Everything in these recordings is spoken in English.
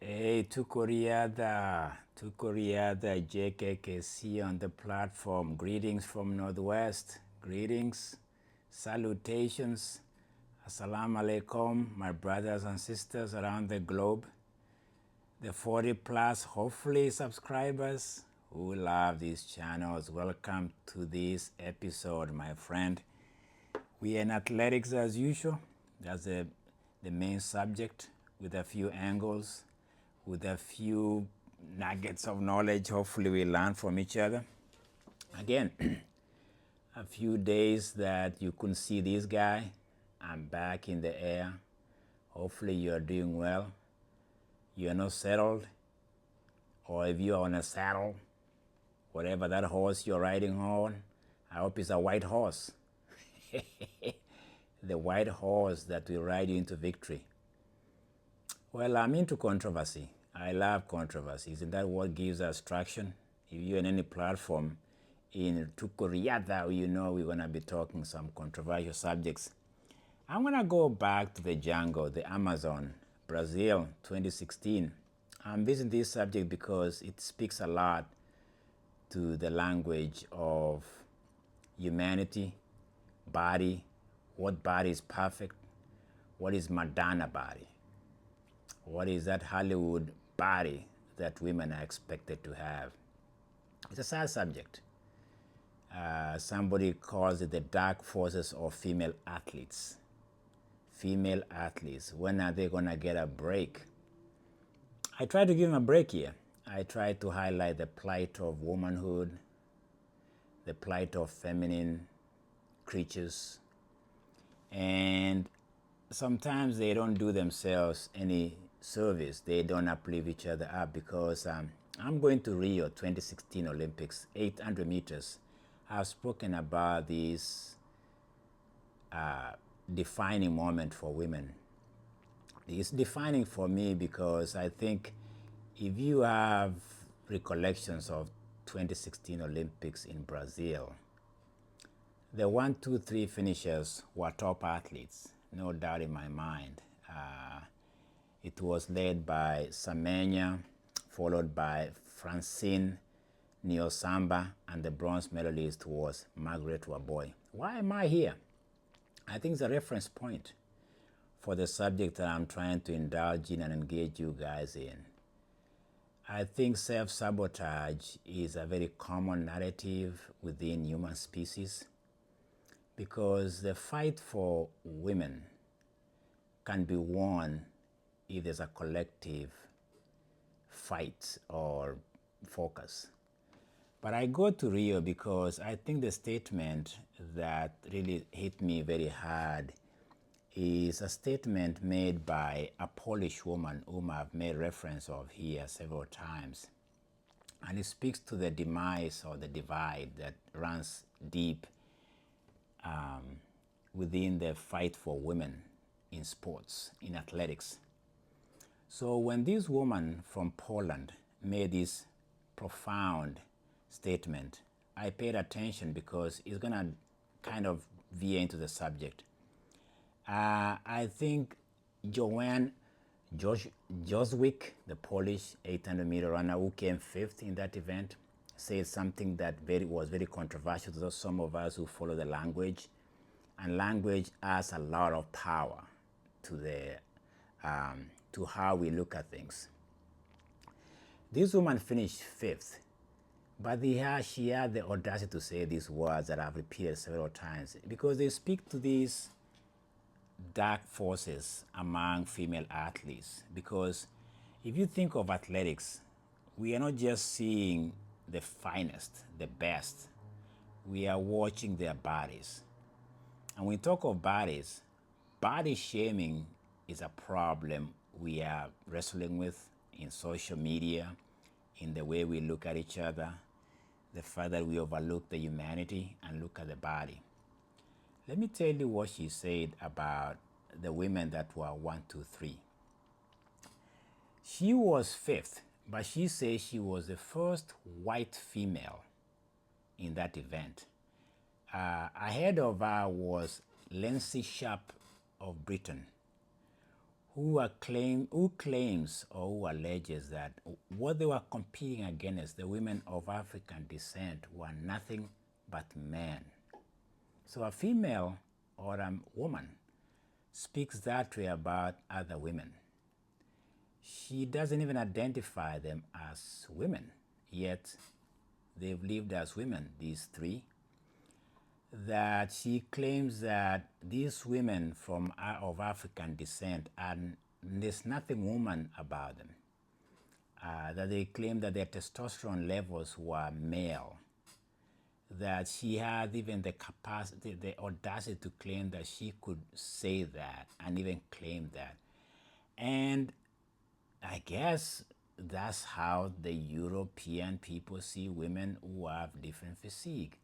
Hey, tuko riadha JKKC on the platform. Greetings from Northwest. Greetings, salutations. Assalamu alaikum, my brothers and sisters around the globe. The 40 plus, hopefully, subscribers who love these channels. Welcome to this episode, my friend. We are in athletics as usual. That's the main subject with a few angles, with a few nuggets of knowledge. Hopefully we learn from each other. Again, a few days that you couldn't see this guy. I'm back in the air. Hopefully you're doing well. You're not settled. Or if you're on a saddle, whatever that horse you're riding on, I hope it's a white horse. The white horse that will ride you into victory. Well, I'm into controversy. I love controversy. Isn't that what gives us traction? If you're in any platform in Tukuriata, you know we're going to be talking some controversial subjects. I'm going to go back to the jungle, the Amazon, Brazil, 2016. I'm visiting this subject because it speaks a lot to the language of humanity, body, what body is perfect, what is Madonna body, what is that Hollywood body that women are expected to have. It's a sad subject. Somebody calls it the dark forces of female athletes. Female athletes, when are they gonna get a break? I try to give them a break here. I try to highlight the plight of womanhood, the plight of feminine creatures, and sometimes they don't do themselves any service. They don't uplift each other up because I'm going to Rio 2016 Olympics, 800 meters. I've spoken about this defining moment for women. It's defining for me because I think if you have recollections of 2016 Olympics in Brazil, the 1, 2, 3 finishers were top athletes, no doubt in my mind. It was led by Samenya, followed by Francine Niosamba, and the bronze medalist was Margaret Waboy. Why am I here? I think it's a reference point for the subject that I'm trying to indulge in and engage you guys in. I think self-sabotage is a very common narrative within human species because the fight for women can be won if there's a collective fight or focus. But I go to Rio because I think the statement that really hit me very hard is a statement made by a Polish woman whom I've made reference of here several times. And it speaks to the demise or the divide that runs deep within the fight for women in sports, in athletics. So when this woman from Poland made this profound statement, I paid attention because it's going to kind of veer into the subject. I think Joanne Jozwick, the Polish 800-meter runner who came 5th in that event, said something that was very controversial to some of us who follow the language. And language has a lot of power to how we look at things. This woman finished 5th, but she had the audacity to say these words that I've repeated several times because they speak to these dark forces among female athletes. Because if you think of athletics, we are not just seeing the finest, the best. We are watching their bodies. And when we talk of bodies, body shaming is a problem we are wrestling with in social media, in the way we look at each other, the fact that we overlook the humanity and look at the body. Let me tell you what she said about the women that were 1, 2, 3. She was 5th, but she says she was the first white female in that event. Ahead of her was Lindsay Sharp of Britain, who claims or who alleges that what they were competing against, the women of African descent, were nothing but men. So a female or a woman speaks that way about other women. She doesn't even identify them as women, yet they've lived as women, these three. That she claims that these women of African descent, and there's nothing woman about them. That they claim that their testosterone levels were male. That she had even the capacity, the audacity to claim that she could say that and even claim that. And I guess that's how the European people see women who have different physique.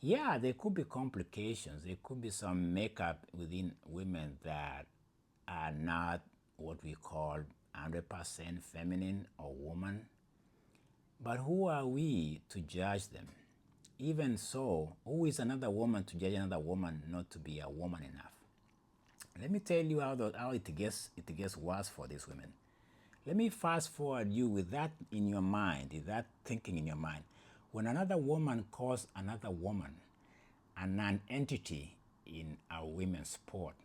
Yeah, there could be complications. There could be some makeup within women that are not what we call 100% feminine or woman. But who are we to judge them? Even so, who is another woman to judge another woman not to be a woman enough? Let me tell you how it gets worse for these women. Let me fast forward you with that in your mind, with that thinking in your mind. When another woman calls another woman a non-entity in a women's sport,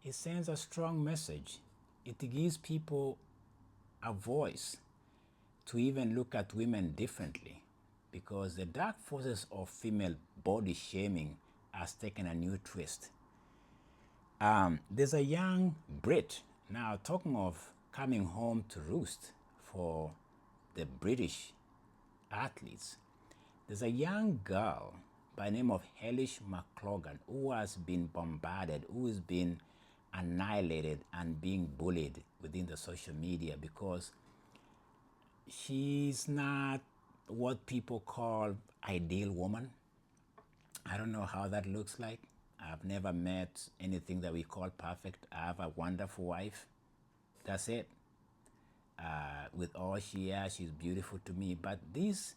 it sends a strong message. It gives people a voice to even look at women differently, because the dark forces of female body shaming has taken a new twist. There's a young Brit, now talking of coming home to roost for the British athletes. There's a young girl by the name of Hellish McClogan who has been bombarded, who has been annihilated and being bullied within the social media because she's not what people call ideal woman. I don't know how that looks like. I've never met anything that we call perfect. I have a wonderful wife. That's it. With all she has, she's beautiful to me. But this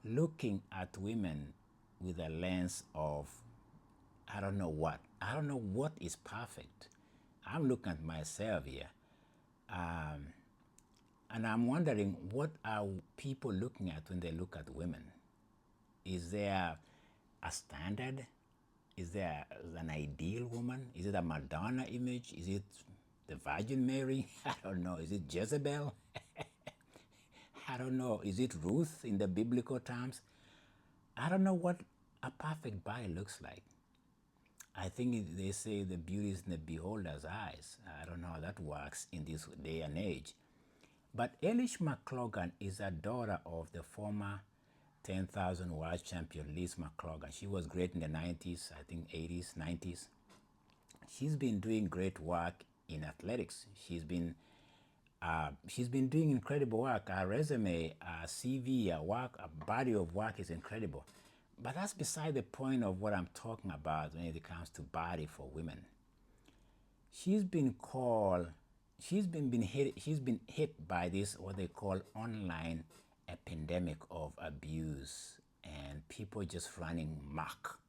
looking at women with a lens of, I don't know what is perfect. I'm looking at myself here. And I'm wondering, what are people looking at when they look at women? Is there a standard? Is there an ideal woman? Is it a Madonna image? Is it the Virgin Mary? I don't know. Is it Jezebel? I don't know. Is it Ruth in the biblical terms? I don't know what a perfect body looks like. I think they say the beauty is in the beholder's eyes. I don't know how that works in this day and age. But Elish McClogan is a daughter of the former 10,000 world champion Liz McClogan. She was great in the 90s, I think 80s, 90s. She's been doing great work in athletics. She's been doing incredible work. Her resume, her CV, her work, her body of work is incredible. But that's beside the point of what I'm talking about when it comes to body for women. She's been hit by this, what they call online epidemic of abuse and people just running muck.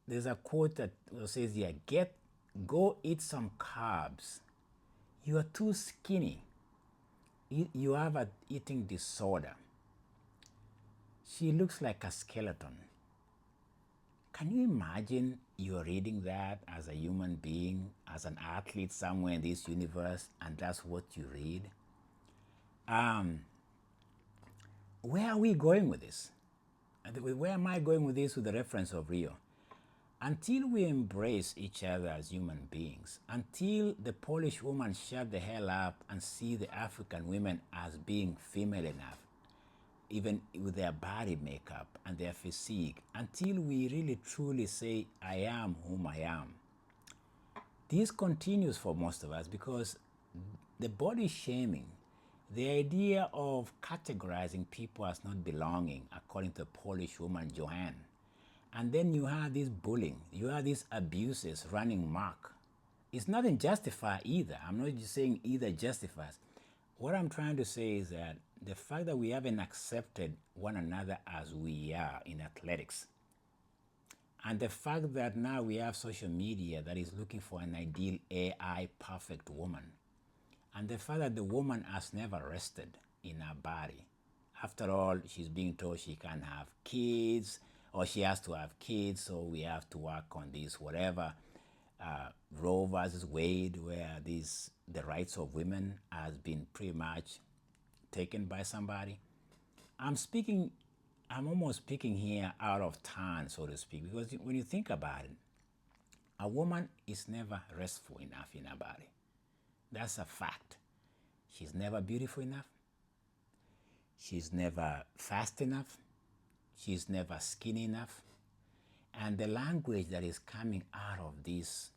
There's a quote that says here, go eat some carbs. You are too skinny. You have an eating disorder. She looks like a skeleton. Can you imagine you're reading that as a human being, as an athlete somewhere in this universe, and that's what you read? Where are we going with this? Where am I going with this with the reference of Rio? Until we embrace each other as human beings, until the Polish woman shut the hell up and see the African women as being female enough, even with their body makeup and their physique, until we really truly say, I am whom I am. This continues for most of us because the body shaming, the idea of categorizing people as not belonging, according to the Polish woman Joanne, and then you have this bullying, you have these abuses running amok. It's nothing justified either. I'm not just saying either justifies. What I'm trying to say is that the fact that we haven't accepted one another as we are in athletics, And the fact that now we have social media that is looking for an ideal AI perfect woman, and the fact that the woman has never rested in her body. After all, she's being told she can't have kids, or she has to have kids, so we have to work on this, whatever. Roe versus Wade, where the rights of women has been pretty much taken by somebody. I'm almost speaking here out of turn, so to speak, because when you think about it, a woman is never restful enough in her body. That's a fact. She's never beautiful enough. She's never fast enough. She's never skinny enough. And the language that is coming out of this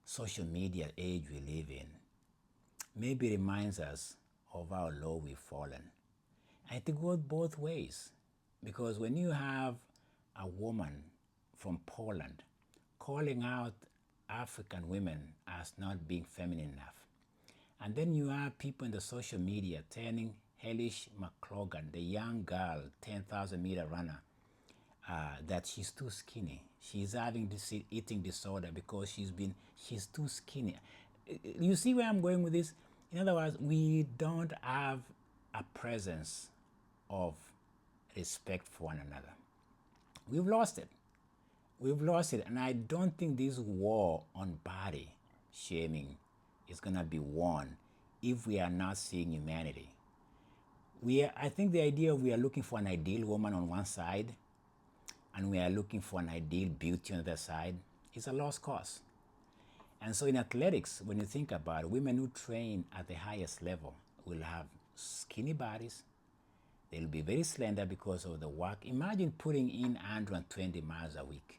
social media age we live in maybe reminds us of how low we've fallen. And it goes both ways, because when you have a woman from Poland calling out African women as not being feminine enough, and then you have people in the social media telling Hellish McClogan, the young girl, 10,000-meter runner, that she's too skinny. She's having this eating disorder because she's too skinny. You see where I'm going with this? In other words, we don't have a presence of respect for one another. We've lost it. We've lost it. And I don't think this war on body shaming is going to be won if we are not seeing humanity. I think the idea we are looking for an ideal woman on one side and we are looking for an ideal beauty on the other side is a lost cause. And so in athletics, when you think about it, women who train at the highest level will have skinny bodies. They'll be very slender because of the work. Imagine putting in 120 miles a week.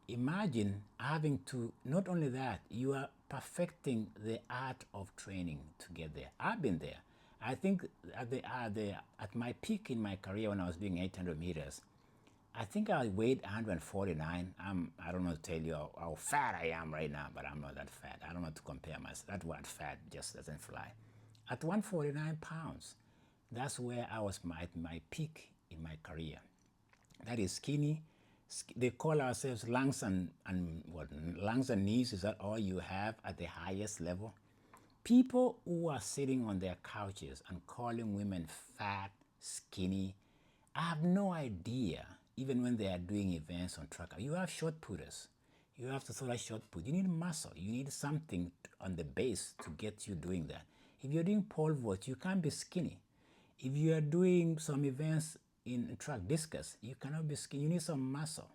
Imagine having to, not only that, you are perfecting the art of training to get there. I've been there. I think at my peak in my career when I was doing 800 meters, I think I weighed 149. I don't know to tell you how fat I am right now, but I'm not that fat. I don't know to compare myself. That word fat just doesn't fly. At 149 pounds, that's where I was at my peak in my career. That is skinny. They call ourselves lungs and lungs and knees. Is that all you have at the highest level? People who are sitting on their couches and calling women fat, skinny, I have no idea, even when they are doing events on track. You have short putters. You have to throw that short put. You need muscle. You need something on the base to get you doing that. If you're doing pole vault, you can't be skinny. If you are doing some events in track discus, you cannot be skinny. You need some muscle.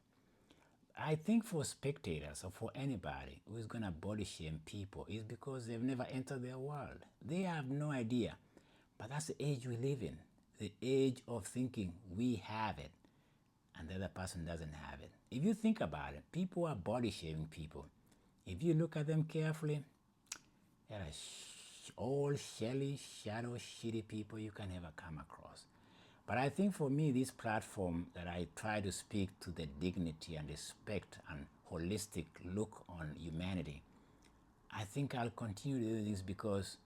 I think for spectators or for anybody who is going to body shame people is because they've never entered their world. They have no idea. But that's the age we live in, the age of thinking we have it and the other person doesn't have it. If you think about it, people are body shaming people. If you look at them carefully, they're all shelly, shadow, shitty people you can ever come across. But I think for me, this platform that I try to speak to the dignity and respect and holistic look on humanity, I think I'll continue to do this because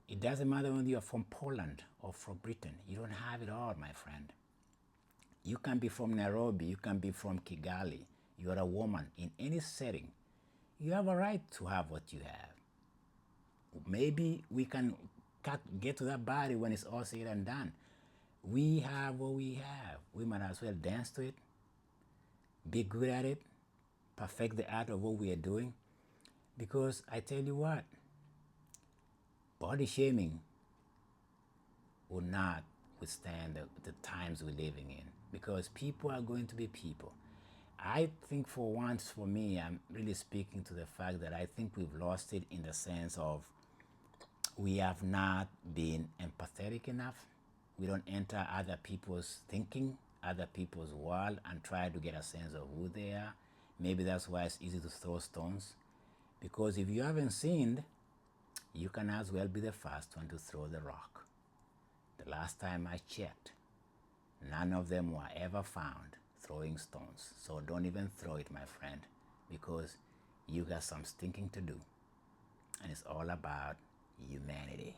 it doesn't matter whether you're from Poland or from Britain. You don't have it all, my friend. You can be from Nairobi, you can be from Kigali. You're a woman in any setting. You have a right to have what you have. Maybe we can get to that body when it's all said and done. We have what we have. We might as well dance to it, be good at it, perfect the art of what we are doing. Because I tell you what, body shaming will not withstand the times we're living in, because people are going to be people. I think for once, for me, I'm really speaking to the fact that I think we've lost it in the sense of we have not been empathetic enough. We don't enter other people's thinking, other people's world, and try to get a sense of who they are. Maybe that's why it's easy to throw stones. Because if you haven't sinned, you can as well be the first one to throw the rock. The last time I checked, none of them were ever found throwing stones. So don't even throw it, my friend, because you got some stinking to do. And it's all about humanity.